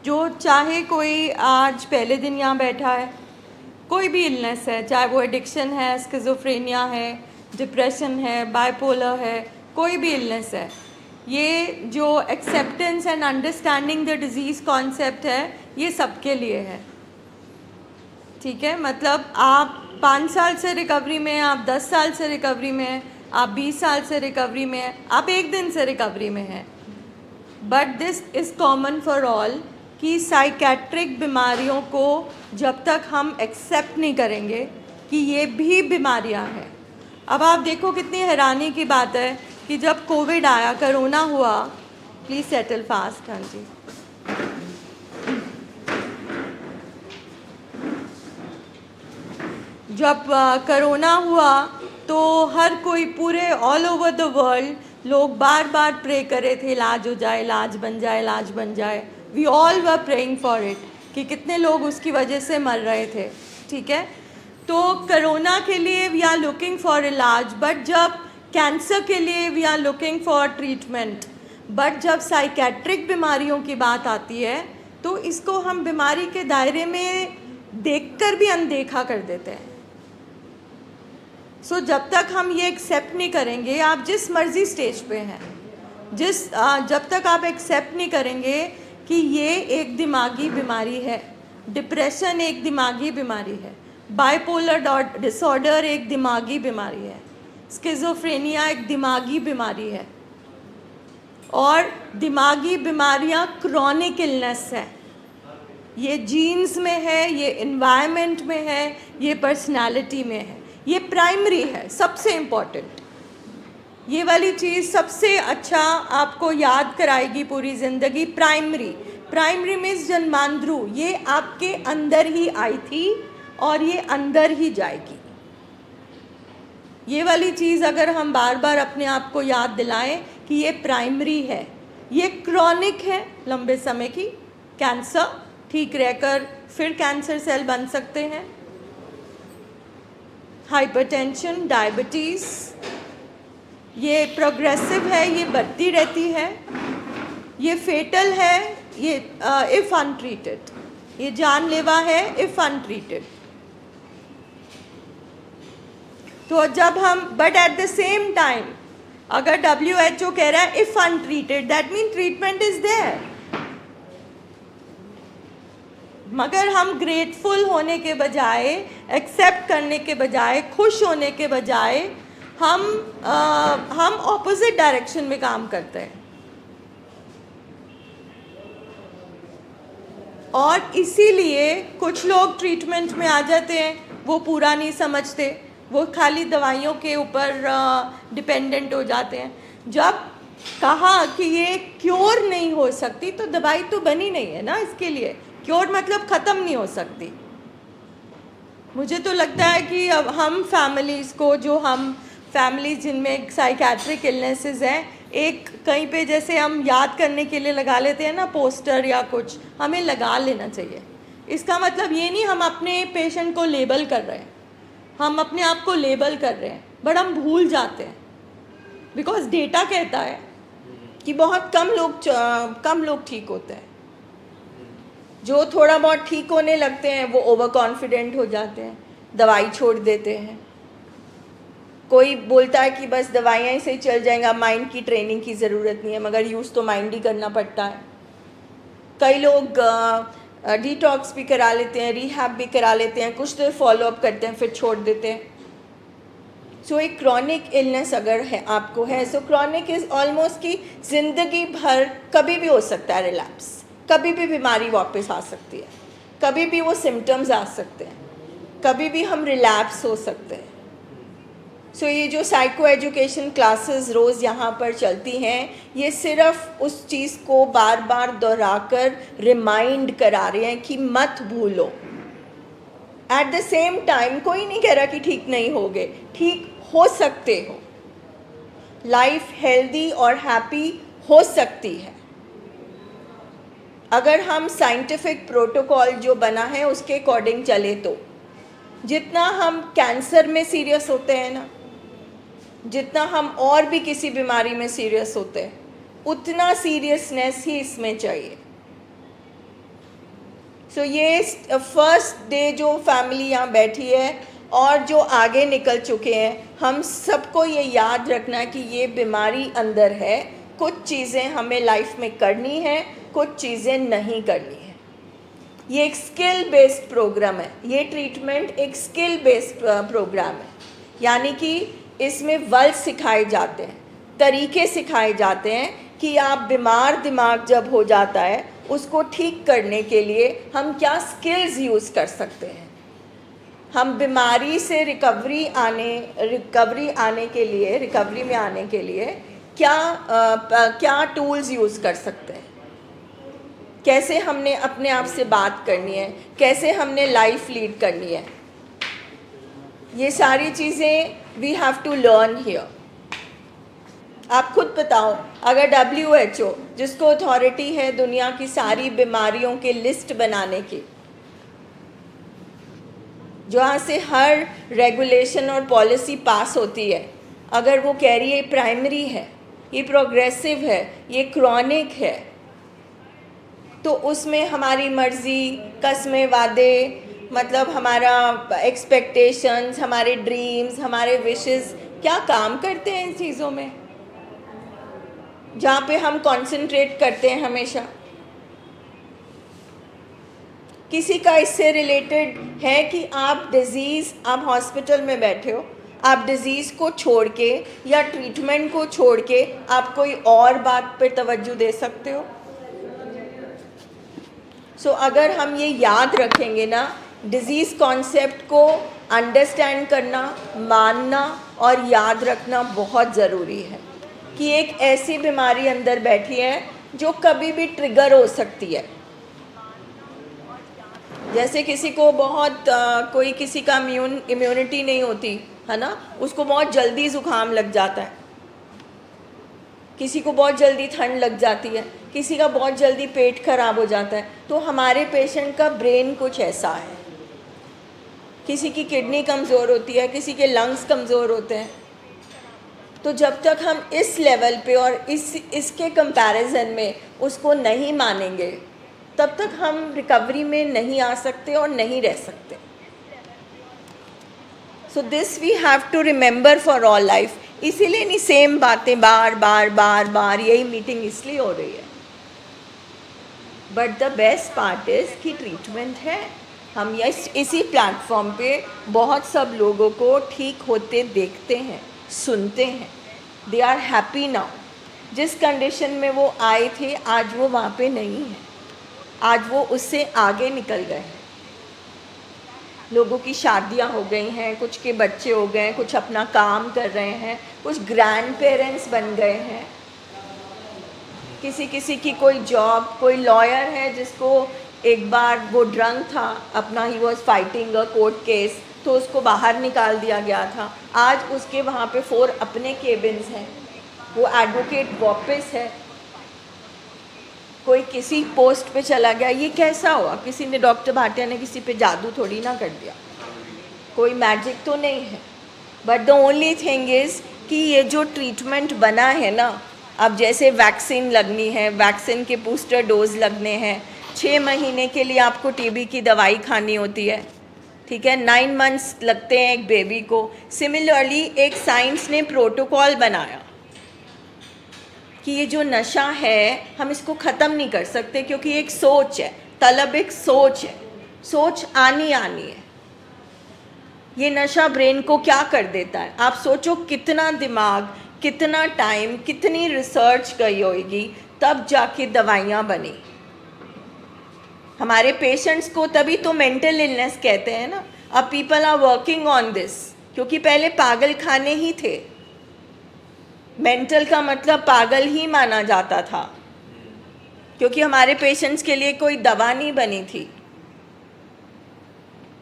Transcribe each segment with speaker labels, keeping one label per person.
Speaker 1: जो चाहे कोई आज पहले दिन यहाँ बैठा है, कोई भी इलनेस है, चाहे वो एडिक्शन है, स्किज़ोफ्रेनिया है, डिप्रेशन है, बाइपोलर है, कोई भी इलनेस है, ये जो acceptance and understanding the disease concept है, ये सबके लिए है। ठीक है, मतलब आप 5 साल से रिकवरी में हैं, आप 10 साल से रिकवरी में हैं, आप 20 साल से रिकवरी में हैं, आप 1 दिन से रिकवरी में हैं, but this is common for all कि साइकेट्रिक बीमारियों को जब तक हम एक्सेप्ट नहीं करेंगे कि ये भी बीमारियां हैं। अब आप देखो कितनी हैरानी की बात है कि जब कोविड आया, कोरोना हुआ, प्लीज़ सेटल फास्ट। हाँ जी, जब कोरोना हुआ तो हर कोई, पूरे ऑल ओवर द वर्ल्ड लोग बार बार प्रे कर रहे थे इलाज हो जाए, इलाज बन जाए, इलाज बन जाए। We all were praying for it कि कितने लोग उसकी वजह से मर रहे थे। ठीक है, तो कोरोना के लिए वी आर लुकिंग फॉर इलाज, बट जब कैंसर के लिए we are looking for treatment, but जब साइकेट्रिक बीमारियों की बात आती है तो इसको हम बीमारी के दायरे में देखकर भी अनदेखा कर देते हैं। सो जब तक हम ये एक्सेप्ट नहीं करेंगे, आप जिस मर्ज़ी स्टेज पे हैं, जब तक आप एक्सेप्ट नहीं करेंगे कि ये एक दिमागी बीमारी है, डिप्रेशन एक दिमागी बीमारी है, बाइपोलर डिसऑर्डर एक दिमागी बीमारी है, स्किज़ोफ्रेनिया एक दिमागी बीमारी है, और दिमागी बीमारियां क्रॉनिक इलनेस है। ये जीन्स में है, ये इन्वायरमेंट में है, ये पर्सनालिटी में है, ये प्राइमरी है, सबसे इम्पॉर्टेंट। ये वाली चीज़ सबसे अच्छा आपको याद कराएगी पूरी ज़िंदगी। प्राइमरी मीन्स जन्मांध्रु, ये आपके अंदर ही आई थी और ये अंदर ही जाएगी। ये वाली चीज़ अगर हम बार बार अपने आप को याद दिलाएं कि ये प्राइमरी है, ये क्रॉनिक है, लंबे समय की। कैंसर ठीक रहकर फिर कैंसर सेल बन सकते हैं, हाइपरटेंशन, डायबिटीज़, ये प्रोग्रेसिव है, ये बढ़ती रहती है, ये फेटल है, ये इफ़ अनट्रीटेड, ये जानलेवा है इफ़ अनट्रीटेड। तो जब हम, but at the same time अगर WHO कह रहा है if untreated, that mean treatment is there. मगर हम ग्रेटफुल होने के बजाय, एक्सेप्ट करने के बजाय, खुश होने के बजाय हम ऑपोजिट डायरेक्शन में काम करते हैं। और इसीलिए कुछ लोग ट्रीटमेंट में आ जाते हैं, वो पूरा नहीं समझते, वो खाली दवाइयों के ऊपर डिपेंडेंट हो जाते हैं। जब कहा कि ये क्योर नहीं हो सकती, तो दवाई तो बनी नहीं है ना इसके लिए। क्योर मतलब ख़त्म नहीं हो सकती। मुझे तो लगता है कि अब हम फैमिलीज़ को, जो हम फैमिलीज जिनमें साइकेट्रिक इलनेसेस हैं, एक कहीं पे जैसे हम याद करने के लिए लगा लेते हैं ना पोस्टर या कुछ, हमें लगा लेना चाहिए। इसका मतलब ये नहीं हम अपने पेशेंट को लेबल कर रहे हैं, हम अपने आप को लेबल कर रहे हैं, बट हम भूल जाते हैं। बिकॉज डेटा कहता है कि बहुत कम लोग ठीक होते हैं। जो थोड़ा बहुत ठीक होने लगते हैं वो ओवर कॉन्फिडेंट हो जाते हैं, दवाई छोड़ देते हैं। कोई बोलता है कि बस दवाइयाँ ही सही चल जाएगा, माइंड की ट्रेनिंग की ज़रूरत नहीं है, मगर यूज़ तो माइंड ही करना पड़ता है। कई लोग डिटॉक्स भी करा लेते हैं, रिहैब भी करा लेते हैं, कुछ देर फॉलो अप करते हैं, फिर छोड़ देते हैं। सो एक क्रॉनिक इलनेस अगर है आपको है, सो क्रॉनिक इज़ ऑलमोस्ट कि ज़िंदगी भर कभी भी हो सकता है रिलैप्स, कभी भी बीमारी वापस आ सकती है, कभी भी वो सिम्टम्स आ सकते हैं, कभी भी हम रिलैप्स हो सकते हैं। सो ये जो साइको एजुकेशन क्लासेस रोज़ यहाँ पर चलती हैं, ये सिर्फ उस चीज़ को बार बार दोहराकर रिमाइंड करा रहे हैं कि मत भूलो। एट द सेम टाइम कोई नहीं कह रहा कि ठीक नहीं होगे, ठीक हो सकते हो, लाइफ हेल्दी और हैप्पी हो सकती है अगर हम साइंटिफिक प्रोटोकॉल जो बना है उसके अकॉर्डिंग चले। तो जितना हम कैंसर में सीरियस होते हैं ना, जितना हम और भी किसी बीमारी में सीरियस होते हैं, उतना सीरियसनेस ही इसमें चाहिए। सो ये फर्स्ट डे जो फैमिली यहाँ बैठी है और जो आगे निकल चुके हैं, हम सबको ये याद रखना कि ये बीमारी अंदर है, कुछ चीज़ें हमें लाइफ में करनी है, कुछ चीज़ें नहीं करनी है। ये एक स्किल बेस्ड प्रोग्राम है, ये ट्रीटमेंट एक स्किल बेस्ड प्रोग्राम है, यानी कि इसमें वल सिखाए जाते हैं, तरीके सिखाए जाते हैं कि आप बीमार दिमाग जब हो जाता है उसको ठीक करने के लिए हम क्या स्किल्स यूज़ कर सकते हैं, हम बीमारी से रिकवरी में आने के लिए क्या टूल्स यूज़ कर सकते हैं, कैसे हमने अपने आप से बात करनी है, कैसे हमने लाइफ लीड करनी है। ये सारी चीज़ें we have to learn here. आप खुद बताओ, अगर WHO जिसको अथॉरिटी है दुनिया की सारी बीमारियों के लिस्ट बनाने की, जहाँ से हर रेगुलेशन और पॉलिसी पास होती है, अगर वो कह रही है ये प्राइमरी है, ये प्रोग्रेसिव है, ये क्रॉनिक है, तो उसमें हमारी मर्ज़ी, कसमें, वादे, मतलब हमारा एक्सपेक्टेशंस, हमारे ड्रीम्स, हमारे विशेस क्या काम करते हैं इन चीज़ों में, जहाँ पे हम कंसंट्रेट करते हैं हमेशा। किसी का इससे रिलेटेड है कि आप हॉस्पिटल में बैठे हो, आप डिज़ीज़ को छोड़ के या ट्रीटमेंट को छोड़ के आप कोई और बात पे तवज्जो दे सकते हो। सो अगर हम ये याद रखेंगे ना, डिज़ीज़ कॉन्सेप्ट को अंडरस्टैंड करना, मानना और याद रखना बहुत ज़रूरी है कि एक ऐसी बीमारी अंदर बैठी है जो कभी भी ट्रिगर हो सकती है। जैसे किसी को कोई किसी का इम्यूनिटी नहीं होती है ना, उसको बहुत जल्दी ज़ुकाम लग जाता है, किसी को बहुत जल्दी ठंड लग जाती है, किसी का बहुत जल्दी पेट खराब हो जाता है। तो हमारे पेशेंट का ब्रेन कुछ ऐसा है, किसी की किडनी कमज़ोर होती है, किसी के लंग्स कमज़ोर होते हैं। तो जब तक हम इस लेवल पे और इसके कंपैरिजन में उसको नहीं मानेंगे, तब तक हम रिकवरी में नहीं आ सकते और नहीं रह सकते। So this we have to remember for all life. इसीलिए नहीं सेम बातें बार बार यही मीटिंग इसलिए हो रही है। But the best part is कि ट्रीटमेंट है। हम इसी प्लेटफॉर्म पे बहुत सब लोगों को ठीक होते देखते हैं, सुनते हैं। They are happy now. जिस कंडीशन में वो आए थे आज वो वहाँ पे नहीं है, आज वो उससे आगे निकल गए हैं। लोगों की शादियां हो गई हैं, कुछ के बच्चे हो गए हैं, कुछ अपना काम कर रहे हैं, कुछ ग्रैंड पेरेंट्स बन गए हैं, किसी की कोई जॉब, कोई लॉयर है जिसको एक बार वो ड्रंक था, अपना he was fighting a court case, तो उसको बाहर निकाल दिया गया था। आज उसके वहाँ पे 4 अपने केबिन्स हैं, वो एडवोकेट वापस है। कोई किसी पोस्ट पे चला गया, ये कैसा हुआ? किसी ने, डॉक्टर भाटिया ने किसी पे जादू थोड़ी ना कर दिया, कोई मैजिक तो नहीं है। But the only thing is कि ये जो ट्रीटमेंट बना है ना, अब जैसे वैक्सीन लगनी है, वैक्सीन के बूस्टर डोज लगने हैं, 6 महीने के लिए आपको टीबी की दवाई खानी होती है, ठीक है, 9 मंथ्स लगते हैं एक बेबी को। सिमिलरली एक साइंस ने प्रोटोकॉल बनाया कि ये जो नशा है हम इसको ख़त्म नहीं कर सकते, क्योंकि एक सोच है, तलब एक सोच है, सोच आनी है। ये नशा ब्रेन को क्या कर देता है? आप सोचो कितना दिमाग, कितना टाइम, कितनी रिसर्च गई होगी, तब जाके दवाइयाँ बनी। हमारे पेशेंट्स को तभी तो मेंटल इलनेस कहते हैं ना। अब people are working on this, क्योंकि पहले पागल खाने ही थे, मेंटल का मतलब पागल ही माना जाता था, क्योंकि हमारे पेशेंट्स के लिए कोई दवा नहीं बनी थी।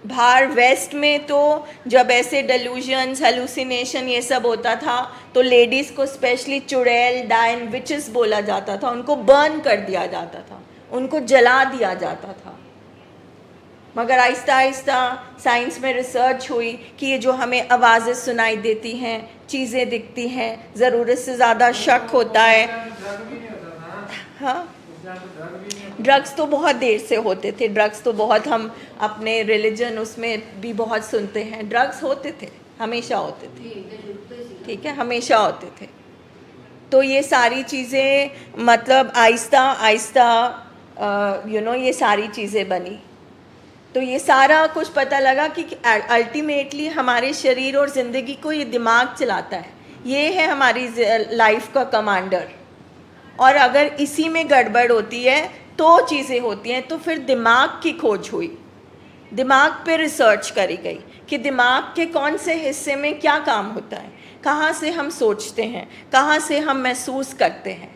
Speaker 1: बाहर वेस्ट में तो जब ऐसे डेल्यूजन्स, हेलुसिनेशन ये सब होता था तो लेडीज़ को स्पेशली चुड़ैल, डायन, विचेस बोला जाता था, उनको बर्न कर दिया जाता था, उनको जला दिया जाता था। मगर आहिस्ता आहिस्ता साइंस में रिसर्च हुई कि ये जो हमें आवाज़ें सुनाई देती हैं, चीज़ें दिखती हैं, ज़रूरत से ज़्यादा शक होता है, हाँ ड्रग्स तो बहुत देर से होते थे, ड्रग्स तो बहुत हम अपने रिलीजन उसमें भी बहुत सुनते हैं, ड्रग्स होते थे, हमेशा होते थे, ठीक है, हमेशा होते थे। तो ये सारी चीज़ें मतलब आहिस्ता आहिस्ता ये सारी चीज़ें बनी। तो ये सारा कुछ पता लगा कि अल्टीमेटली हमारे शरीर और ज़िंदगी को ये दिमाग चलाता है, ये है हमारी लाइफ का कमांडर। और अगर इसी में गड़बड़ होती है तो चीज़ें होती हैं। तो फिर दिमाग की खोज हुई, दिमाग पे रिसर्च करी गई कि दिमाग के कौन से हिस्से में क्या काम होता है, कहाँ से हम सोचते हैं, कहाँ से हम महसूस करते हैं,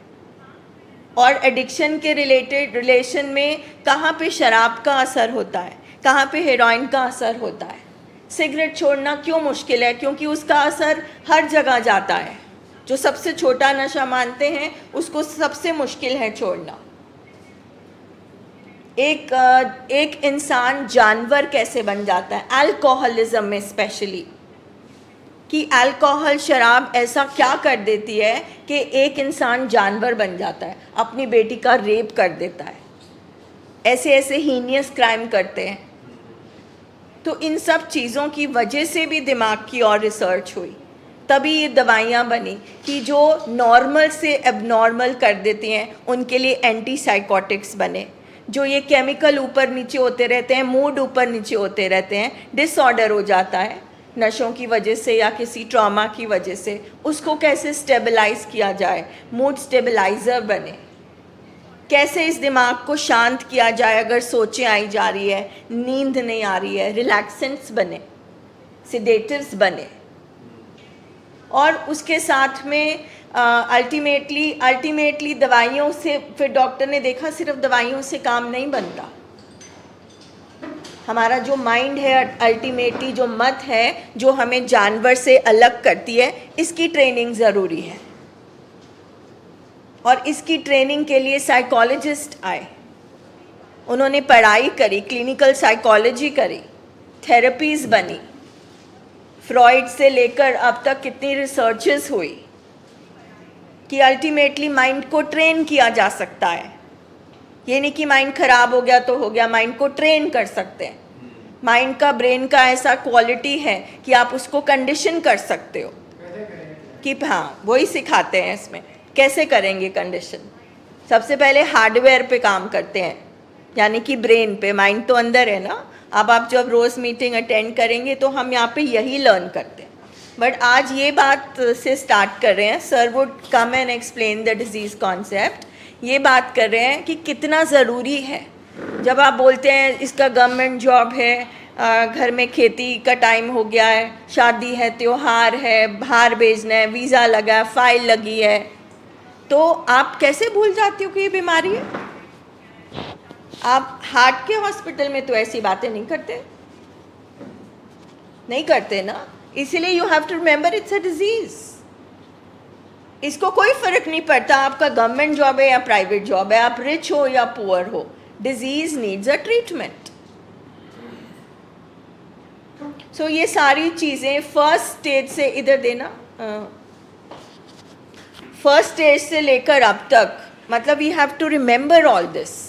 Speaker 1: और एडिक्शन के रिलेशन में कहाँ पे शराब का असर होता है, कहाँ पे हेरोइन का असर होता है। सिगरेट छोड़ना क्यों मुश्किल है? क्योंकि उसका असर हर जगह जाता है। जो सबसे छोटा नशा मानते हैं उसको सबसे मुश्किल है छोड़ना। एक इंसान जानवर कैसे बन जाता है, अल्कोहलिज्म में स्पेशली, कि अल्कोहल शराब ऐसा क्या कर देती है कि एक इंसान जानवर बन जाता है, अपनी बेटी का रेप कर देता है, ऐसे ऐसे हीनियस क्राइम करते हैं। तो इन सब चीज़ों की वजह से भी दिमाग की और रिसर्च हुई, तभी ये दवाइयाँ बनी कि जो नॉर्मल से एबनॉर्मल कर देती हैं उनके लिए एंटी साइकोटिक्स बने। जो ये केमिकल ऊपर नीचे होते रहते हैं, मूड ऊपर नीचे होते रहते हैं, डिसऑर्डर हो जाता है नशों की वजह से या किसी ट्रॉमा की वजह से, उसको कैसे स्टेबलाइज किया जाए, मूड स्टेबलाइज़र बने। कैसे इस दिमाग को शांत किया जाए अगर सोचें आई जा रही है, नींद नहीं आ रही है, रिलैक्सेंट्स बने, सिडेटिव्स बने। और उसके साथ में अल्टीमेटली दवाइयों से, फिर डॉक्टर ने देखा सिर्फ दवाइयों से काम नहीं बनता। हमारा जो माइंड है, अल्टीमेटली जो मत है जो हमें जानवर से अलग करती है, इसकी ट्रेनिंग ज़रूरी है। और इसकी ट्रेनिंग के लिए साइकोलॉजिस्ट आए, उन्होंने पढ़ाई करी, क्लिनिकल साइकोलॉजी करी, थेरेपीज़ बनी। फ्रॉइड से लेकर अब तक कितनी रिसर्चेस हुई कि अल्टीमेटली माइंड को ट्रेन किया जा सकता है। ये नहीं कि माइंड ख़राब हो गया तो हो गया, माइंड को ट्रेन कर सकते हैं। माइंड का, ब्रेन का ऐसा क्वालिटी है कि आप उसको कंडीशन कर सकते हो कि हाँ, वही सिखाते हैं इसमें कैसे करेंगे कंडीशन। सबसे पहले हार्डवेयर पे काम करते हैं, यानी कि ब्रेन पे, माइंड तो अंदर है ना। अब आप जब रोज़ मीटिंग अटेंड करेंगे तो हम यहाँ पे यही लर्न करते हैं। बट आज ये बात से स्टार्ट कर रहे हैं, sir would come and explain the disease concept. ये बात कर रहे हैं कि कितना ज़रूरी है। जब आप बोलते हैं इसका गवर्नमेंट जॉब है, घर में खेती का टाइम हो गया है, शादी है, त्यौहार है, बाहर भेजना है, वीज़ा लगा है, फाइल लगी है, तो आप कैसे भूल जाते हो कि ये बीमारी है? आप हार्ट के हॉस्पिटल में तो ऐसी बातें नहीं करते ना। इसीलिए you have to remember it's a disease. इसको कोई फ़र्क नहीं पड़ता आपका गवर्नमेंट जॉब है या प्राइवेट जॉब है, आप रिच हो या पुअर हो, डिजीज़ नीड्स अ ट्रीटमेंट। सो ये सारी चीज़ें फर्स्ट स्टेज से, इधर देना, फर्स्ट स्टेज से लेकर अब तक, मतलब you have to remember all this.